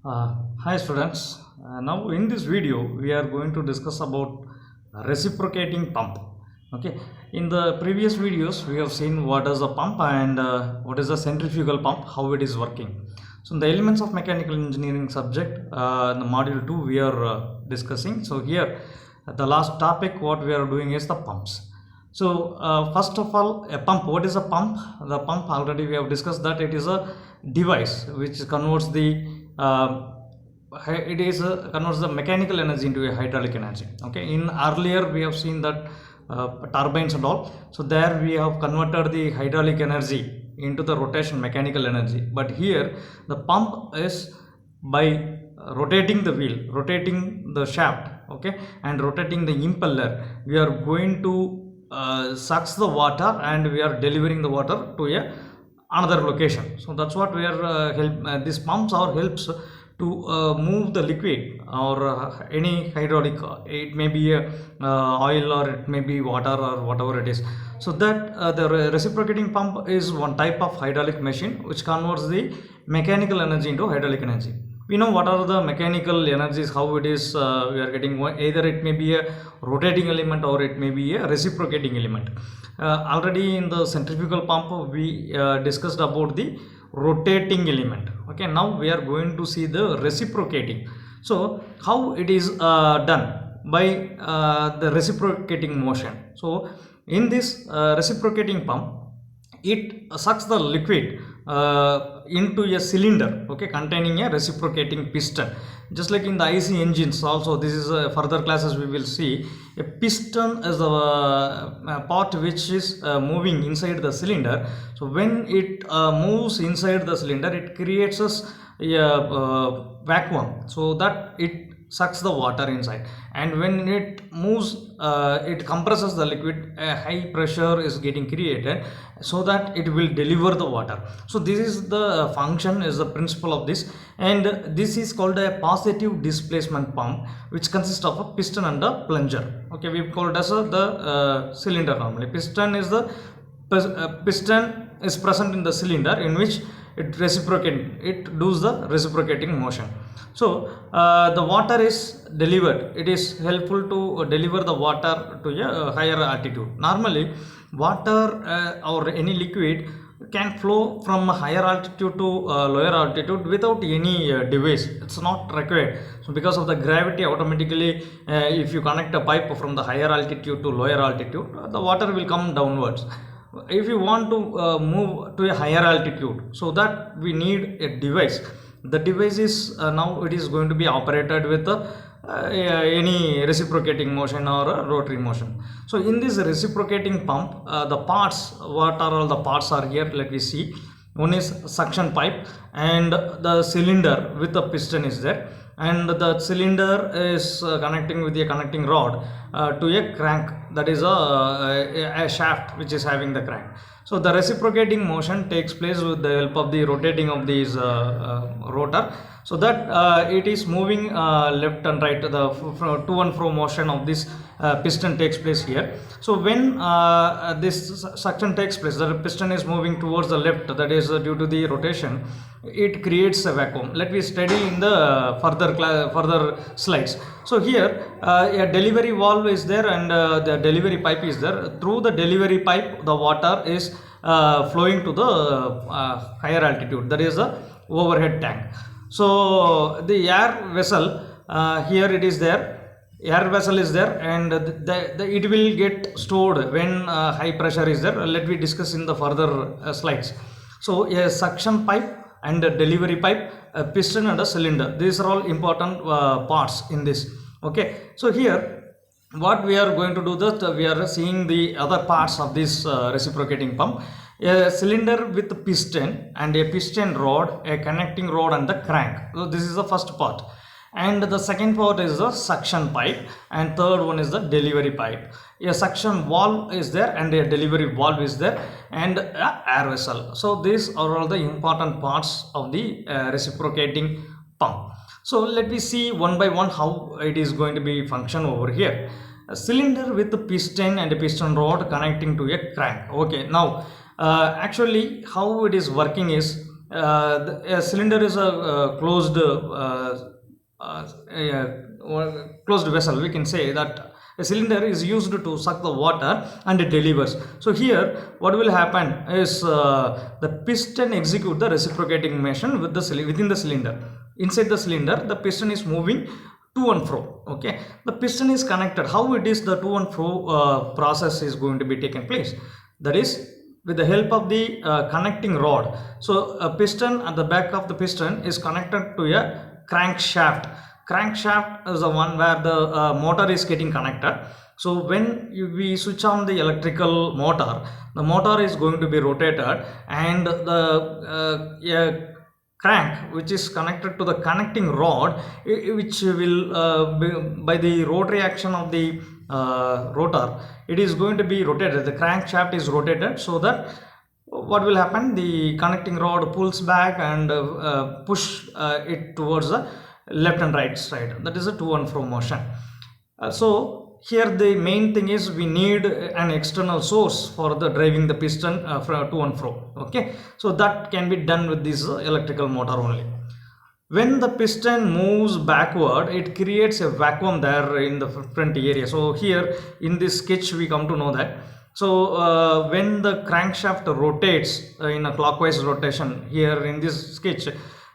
Hi students. Now in this video we are going to discuss about reciprocating pump. Okay. In the previous videos we have seen what is a pump and what is a centrifugal pump, how it is working. So in the elements of mechanical engineering subject, in the module 2 we are discussing. So here the last topic what we are doing is the pumps. So first of all, a pump. What is a pump? The pump, already we have discussed that it is a device which converts the converts the mechanical energy into a hydraulic energy. Okay, in earlier we have seen that turbines and all. So there we have converted the hydraulic energy into the rotation mechanical energy. But here the pump is by rotating the wheel, rotating the shaft, okay, and rotating the impeller. We are going to sucks the water and we are delivering the water to a another location. So that's what we are these pumps are helps to move the liquid or any hydraulic, it may be oil or it may be water or whatever it is. So that the reciprocating pump is one type of hydraulic machine which converts the mechanical energy into hydraulic energy. We know what are the mechanical energies, how it is we are getting, either it may be a rotating element or it may be a reciprocating element. Already in the centrifugal pump we discussed about the rotating element. Okay, now we are going to see the reciprocating. So how it is done by the reciprocating motion. So in this reciprocating pump, it sucks the liquid into a cylinder, okay, containing a reciprocating piston. Just like in the IC engines also, this is further classes we will see, a piston is a part which is moving inside the cylinder. So when it moves inside the cylinder, it creates a vacuum, so that it sucks the water inside, and when it moves it compresses the liquid, a high pressure is getting created so that it will deliver the water. So this is the function, is the principle of this, and this is called a positive displacement pump, which consists of a piston and a plunger. Okay, we call it as the cylinder. Normally piston is the piston is present in the cylinder in which it does the reciprocating motion. So the water is delivered, it is helpful to deliver the water to a higher altitude. Normally water or any liquid can flow from a higher altitude to lower altitude without any device, it's not required. So because of the gravity, automatically if you connect a pipe from the higher altitude to lower altitude, the water will come downwards. If you want to move to a higher altitude, so that we need a device. The device is now it is going to be operated with any reciprocating motion or rotary motion. So in this reciprocating pump, the parts, what are all the parts are here, let me see. One is suction pipe and the cylinder with the piston is there, and the cylinder is connecting with a connecting rod to a crank, that is a shaft which is having the crank. So the reciprocating motion takes place with the help of the rotating of these rotor, so that it is moving left and right, the to and fro motion of this piston takes place here. So when this suction takes place, the piston is moving towards the left, that is due to the rotation, it creates a vacuum. Let me study in the further slides. So here a delivery valve is there and the delivery pipe is there. Through the delivery pipe the water is flowing to the higher altitude, that is the overhead tank. So the air vessel, here it is there, air vessel is there, and it will get stored when high pressure is there. Let me discuss in the further slides. So a suction pipe and a delivery pipe, a piston and a cylinder, these are all important parts in this. Okay, so here what we are going to do, that we are seeing the other parts of this reciprocating pump. A cylinder with piston and a piston rod, a connecting rod and the crank. So this is the first part, and the second part is the suction pipe, and third one is the delivery pipe. A suction valve is there and a delivery valve is there, and a air vessel. So these are all the important parts of the reciprocating pump. So let me see one by one how it is going to be function over here. A cylinder with a piston and a piston rod connecting to a crank. Okay, now actually how it is working is, a cylinder is a uh, closed vessel. We can say that a cylinder is used to suck the water and it delivers. So here what will happen is the piston execute the reciprocating motion with within the cylinder. Inside the cylinder the piston is moving to and fro. Okay, the piston is connected. How it is the to and fro process is going to be taken place? That is with the help of the connecting rod. So a piston at the back of the piston is connected to a crankshaft. Crankshaft is the one where the motor is getting connected. So when we switch on the electrical motor, the motor is going to be rotated, and the crank which is connected to the connecting rod, which will by the rotary action of the rotor, it is going to be rotated. The crankshaft is rotated, so that what will happen, the connecting rod pulls back and push it towards the left and right side. That is a to and fro motion. So here the main thing is we need an external source for the driving the piston to and fro. Okay, so that can be done with this electrical motor only. When the piston moves backward, it creates a vacuum there in the front area. So here in this sketch we come to know that. So when the crankshaft rotates in a clockwise rotation, here in this sketch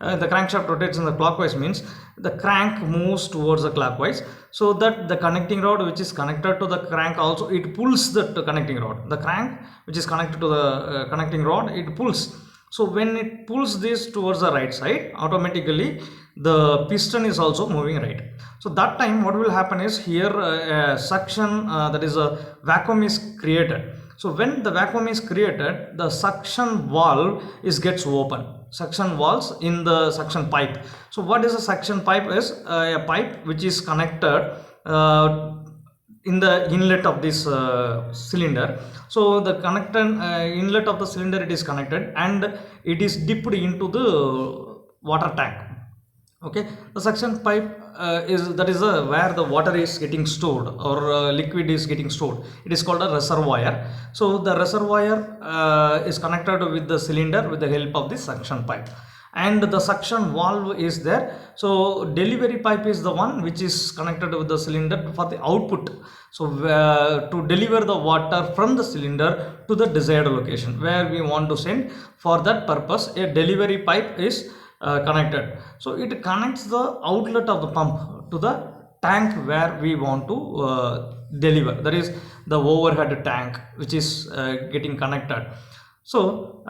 the crankshaft rotates in the clockwise, means the crank moves towards the clockwise, so that the connecting rod which is connected to the crank also, it pulls the connecting rod. The crank which is connected to the connecting rod, it pulls. So when it pulls this towards the right side, automatically the piston is also moving right. So that time what will happen is here suction, that is a vacuum is created. So when the vacuum is created, the suction valve gets open. Suction valves in the suction pipe. So what is a suction pipe? Is a pipe which is connected in the inlet of this cylinder. So the connected inlet of the cylinder, it is connected and it is dipped into the water tank. Okay, the suction pipe is where the water is getting stored, or liquid is getting stored. It is called a reservoir. So the reservoir is connected with the cylinder with the help of the suction pipe, and the suction valve is there. So delivery pipe is the one which is connected with the cylinder for the output. So to deliver the water from the cylinder to the desired location where we want to send. For that purpose, a delivery pipe is connected. So it connects the outlet of the pump to the tank where we want to deliver. That is the overhead tank which is getting connected. So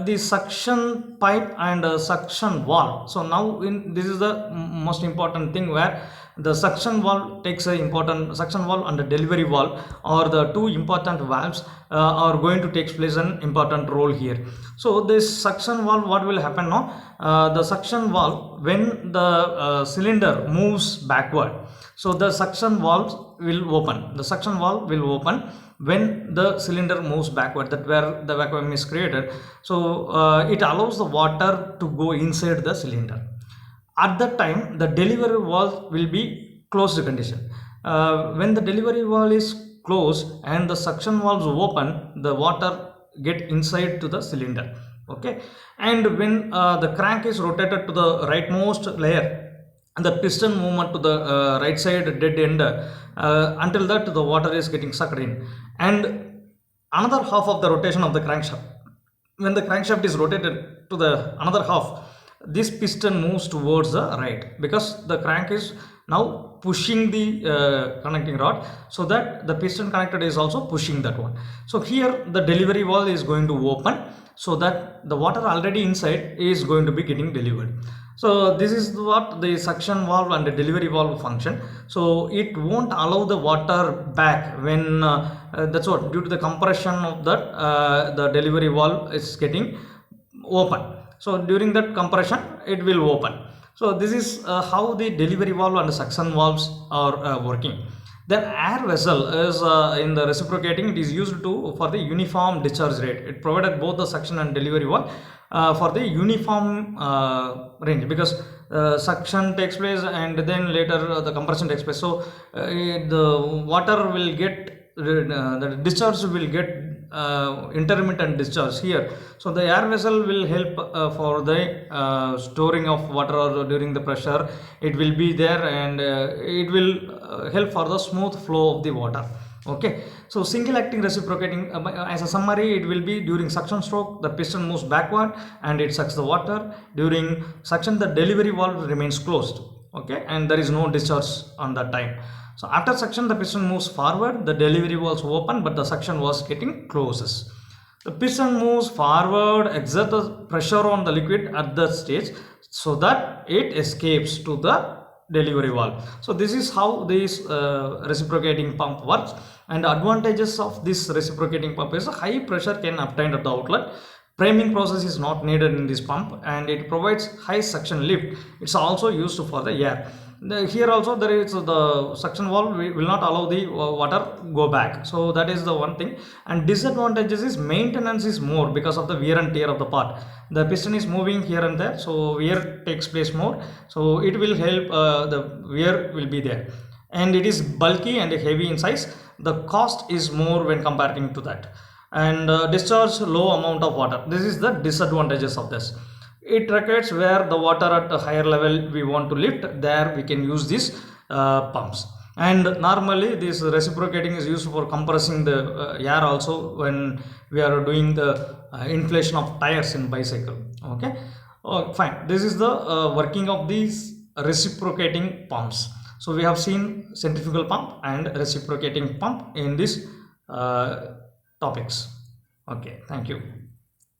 the suction pipe and suction valve. So now this is the most important thing, where the suction valve takes a important, suction valve and the delivery valve, or the two important valves are going to take place an important role here. So this suction valve, what will happen now? The suction valve, when the cylinder moves backward, so the suction valve will open. The suction valve will open when the cylinder moves backward, that where the vacuum is created. So it allows the water to go inside the cylinder. At that time, the delivery valve will be closed condition. When the delivery valve is closed and the suction valves open, the water get inside to the cylinder. Okay, and when the crank is rotated to the rightmost layer, and the piston movement to the right side dead end, until that the water is getting sucked in, and another half of the rotation of the crankshaft, when the crankshaft is rotated to the another half, this piston moves towards the right, because the crank is now pushing the connecting rod, so that the piston connected is also pushing that one. So here the delivery valve is going to open, so that the water already inside is going to be getting delivered. So this is what the suction valve and the delivery valve function. So it won't allow the water back when that's what, due to the compression of that the delivery valve is getting open. So during that compression it will open. So this is how the delivery valve and the suction valves are working. Then air vessel is in the reciprocating, it is used for the uniform discharge rate. It provided both the suction and delivery valve for the uniform range, because suction takes place and then later the compression takes place. So the water will get the discharge will get intermittent discharge here. So the air vessel will help for the storing of water or during the pressure. It will be there, and it will help for the smooth flow of the water. Okay, so single acting reciprocating, as a summary, it will be during suction stroke the piston moves backward and it sucks the water. During suction the delivery valve remains closed, okay, and there is no discharge on that time. So after suction the piston moves forward, the delivery valves open, but the suction was getting closes. The piston moves forward, exert the pressure on the liquid at that stage so that it escapes to the delivery valve. So this is how this reciprocating pump works, and the advantages of this reciprocating pump is high pressure can obtained at the outlet. Priming process is not needed in this pump, and it provides high suction lift. It's also used for the air. Here also there is the suction valve will not allow the water go back, so that is the one thing. And disadvantages is maintenance is more because of the wear and tear of the part. The piston is moving here and there, so wear takes place more, so it will help, the wear will be there, and it is bulky and heavy in size. The cost is more when comparing to that, and discharge low amount of water. This is the disadvantages of this. It requires where the water at a higher level we want to lift, there we can use these pumps. And normally this reciprocating is used for compressing the air also when we are doing the inflation of tires in bicycle. Okay, fine. This is the working of these reciprocating pumps. So we have seen centrifugal pump and reciprocating pump in this topics. Okay, thank you.